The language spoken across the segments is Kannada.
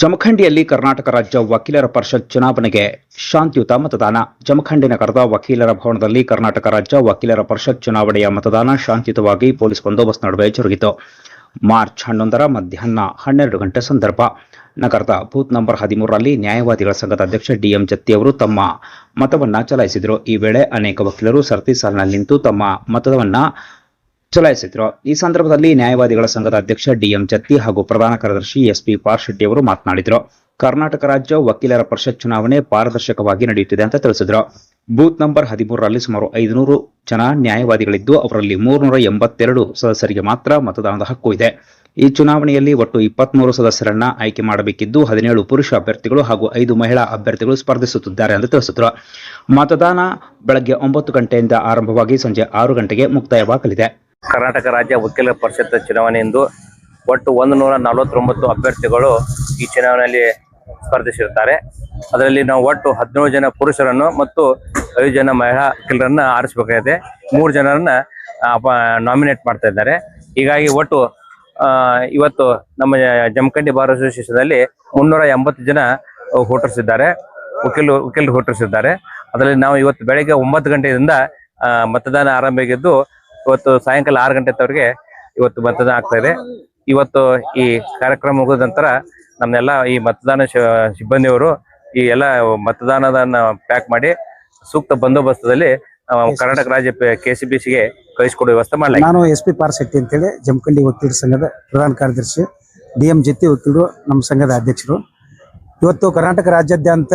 ಜಮಖಂಡಿಯಲ್ಲಿ ಕರ್ನಾಟಕ ರಾಜ್ಯ ವಕೀಲರ ಪರಿಷತ್ ಚುನಾವಣೆಗೆ ಶಾಂತಿಯುತ ಮತದಾನ. ಜಮಖಂಡಿ ನಗರದ ವಕೀಲರ ಭವನದಲ್ಲಿ ಕರ್ನಾಟಕ ರಾಜ್ಯ ವಕೀಲರ ಪರಿಷತ್ ಚುನಾವಣೆಯ ಮತದಾನ ಶಾಂತಿಯುತವಾಗಿ ಪೊಲೀಸ್ ಬಂದೋಬಸ್ತ್ ನಡುವೆ ಜರುಗಿತು. ಮಾರ್ಚ್ 11ರ ಮಧ್ಯಾಹ್ನ 12 ಗಂಟೆ ಸಂದರ್ಭ ನಗರದ ಬೂತ್ ನಂಬರ್ 13ರಲ್ಲಿ ನ್ಯಾಯವಾದಿಗಳ ಸಂಘದ ಅಧ್ಯಕ್ಷ ಡಿಎಂ ಜತ್ತಿ ಅವರು ತಮ್ಮ ಮತವನ್ನ ಚಲಾಯಿಸಿದರು. ಈ ವೇಳೆ ಅನೇಕ ವಕೀಲರು ಸರತಿ ಸಾಲಿನಲ್ಲಿ ನಿಂತು ತಮ್ಮ ಮತವನ್ನ ಚಲಾಯಿಸಿದ್ರು. ಈ ಸಂದರ್ಭದಲ್ಲಿ ನ್ಯಾಯವಾದಿಗಳ ಸಂಘದ ಅಧ್ಯಕ್ಷ ಡಿಎಂ ಜತ್ತಿ ಹಾಗೂ ಪ್ರಧಾನ ಕಾರ್ಯದರ್ಶಿ ಎಸ್ಪಿ ಪಾರ್ಶೆಟ್ಟಿ ಅವರು ಮಾತನಾಡಿದರು. ಕರ್ನಾಟಕ ರಾಜ್ಯ ವಕೀಲರ ಪರಿಷತ್ ಚುನಾವಣೆ ಪಾರದರ್ಶಕವಾಗಿ ನಡೆಯುತ್ತಿದೆ ಅಂತ ತಿಳಿಸಿದ್ರು. ಬೂತ್ ನಂಬರ್ 13ರಲ್ಲಿ ಸುಮಾರು 500 ಜನ ನ್ಯಾಯವಾದಿಗಳಿದ್ದು ಅವರಲ್ಲಿ 382 ಸದಸ್ಯರಿಗೆ ಮಾತ್ರ ಮತದಾನದ ಹಕ್ಕು ಇದೆ. ಈ ಚುನಾವಣೆಯಲ್ಲಿ ಒಟ್ಟು 23 ಸದಸ್ಯರನ್ನ ಆಯ್ಕೆ ಮಾಡಬೇಕಿದ್ದು 17 ಪುರುಷ ಅಭ್ಯರ್ಥಿಗಳು ಹಾಗೂ 5 ಮಹಿಳಾ ಅಭ್ಯರ್ಥಿಗಳು ಸ್ಪರ್ಧಿಸುತ್ತಿದ್ದಾರೆ ಎಂದು ತಿಳಿಸಿದ್ರು. ಮತದಾನ ಬೆಳಗ್ಗೆ 9 ಗಂಟೆಯಿಂದ ಆರಂಭವಾಗಿ ಸಂಜೆ 6 ಗಂಟೆಗೆ ಮುಕ್ತಾಯವಾಗಲಿದೆ. ಕರ್ನಾಟಕ ರಾಜ್ಯ ವಕೀಲರ ಪರಿಷತ್ ಚುನಾವಣೆಯಂದು ಒಟ್ಟು 149 ಅಭ್ಯರ್ಥಿಗಳು ಈ ಚುನಾವಣೆಯಲ್ಲಿ ಸ್ಪರ್ಧಿಸಿರುತ್ತಾರೆ. ಅದರಲ್ಲಿ ನಾವು ಒಟ್ಟು 17 ಜನ ಪುರುಷರನ್ನು ಮತ್ತು 5 ಜನ ಮಹಿಳಾ ವಕೀಲರನ್ನ ಆರಿಸಬೇಕಾಗಿದೆ. 3 ಜನರನ್ನ ನಾಮಿನೇಟ್ ಮಾಡ್ತಾ ಇದ್ದಾರೆ. ಹೀಗಾಗಿ ಒಟ್ಟು ಇವತ್ತು ನಮ್ಮ ಜಮಖಂಡಿ ಬಾರ್ ಅಸೋಸಿಯೇಷನ್ದಲ್ಲಿ 380 ಜನ ವೋಟರ್ಸ್ ಇದ್ದಾರೆ, ವಕೀಲರು ವೋಟರ್ಸ್ ಇದ್ದಾರೆ. ಅದರಲ್ಲಿ ನಾವು ಇವತ್ತು ಬೆಳಗ್ಗೆ 9 ಗಂಟೆಯಿಂದ ಮತದಾನ ಆರಂಭವಾಗಿದ್ದು ಇವತ್ತು ಸಾಯಂಕಾಲ 6 ಗಂಟೆವರೆಗೆ ಇವತ್ತು ಮತದಾನ ಆಗ್ತಾ ಇದೆ. ಇವತ್ತು ಈ ಕಾರ್ಯಕ್ರಮ ಮುಗಿದ ನಂತರ ನಮ್ಮೆಲ್ಲ ಈ ಮತದಾನ ಸಿಬ್ಬಂದಿಯವರು ಈ ಎಲ್ಲ ಮತದಾನದನ್ನ ಪ್ಯಾಕ್ ಮಾಡಿ ಸೂಕ್ತ ಬಂದೋಬಸ್ತದಲ್ಲಿ ಕರ್ನಾಟಕ ರಾಜ್ಯ KCBCಗೆ ಕಳಿಸಿಕೊಡುವ ವ್ಯವಸ್ಥೆ ಮಾಡಲಾಗಿದೆ. ನಾನು ಎಸ್ಪಿ ಪಾರ್ಶೆಟ್ಟಿ ಅಂತೇಳಿ ಜಮಖಂಡಿ ವಕೀಲರ ಸಂಘದ ಪ್ರಧಾನ ಕಾರ್ಯದರ್ಶಿ, ಡಿಎಂ ಜತ್ತಿ ವಕೀಲರು ನಮ್ಮ ಸಂಘದ ಅಧ್ಯಕ್ಷರು. ಇವತ್ತು ಕರ್ನಾಟಕ ರಾಜ್ಯಾದ್ಯಂತ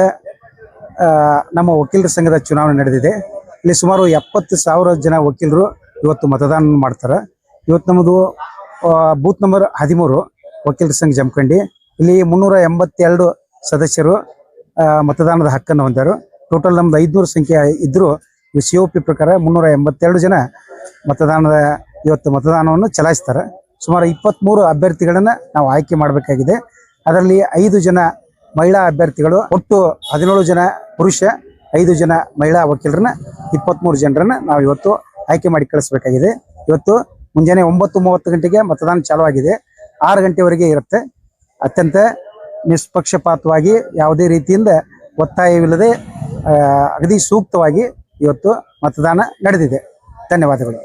ನಮ್ಮ ವಕೀಲರ ಸಂಘದ ಚುನಾವಣೆ ನಡೆದಿದೆ. ಇಲ್ಲಿ ಸುಮಾರು 70,000 ಜನ ವಕೀಲರು ಇವತ್ತು ಮತದಾನ ಮಾಡ್ತಾರೆ. ಇವತ್ತು ನಮ್ಮದು ಬೂತ್ ನಂಬರ್ 13 ವಕೀಲರ ಸಂಘ ಜಮಖಂಡಿ. ಇಲ್ಲಿ 382 ಸದಸ್ಯರು ಮತದಾನದ ಹಕ್ಕನ್ನು ಹೊಂದಾರು. ಟೋಟಲ್ ನಮ್ದು 500 ಸಂಖ್ಯೆ ಇದ್ದರೂ COP ಪ್ರಕಾರ 382 ಜನ ಇವತ್ತು ಮತದಾನವನ್ನು ಚಲಾಯಿಸ್ತಾರೆ. ಸುಮಾರು 23 ಅಭ್ಯರ್ಥಿಗಳನ್ನ ನಾವು ಆಯ್ಕೆ ಮಾಡಬೇಕಾಗಿದೆ. ಅದರಲ್ಲಿ 5 ಜನ ಮಹಿಳಾ ಅಭ್ಯರ್ಥಿಗಳು, ಒಟ್ಟು 17 ಜನ ಪುರುಷ, 5 ಜನ ಮಹಿಳಾ ವಕೀಲರನ್ನ 23 ಜನರನ್ನ ನಾವು ಇವತ್ತು ಆಯ್ಕೆ ಮಾಡಿ ಕಳಿಸಬೇಕಾಗಿದೆ. ಇವತ್ತು ಮುಂಜಾನೆ 9:30 ಗಂಟೆಗೆ ಮತದಾನ ಚಾಲುವಾಗಿದೆ. 6 ಗಂಟೆವರೆಗೆ ಇರುತ್ತೆ. ಅತ್ಯಂತ ನಿಷ್ಪಕ್ಷಪಾತವಾಗಿ ಯಾವುದೇ ರೀತಿಯಿಂದ ಒತ್ತಾಯವಿಲ್ಲದೆ ಅಗದಿ ಸೂಕ್ತವಾಗಿ ಇವತ್ತು ಮತದಾನ ನಡೆದಿದೆ. ಧನ್ಯವಾದಗಳು.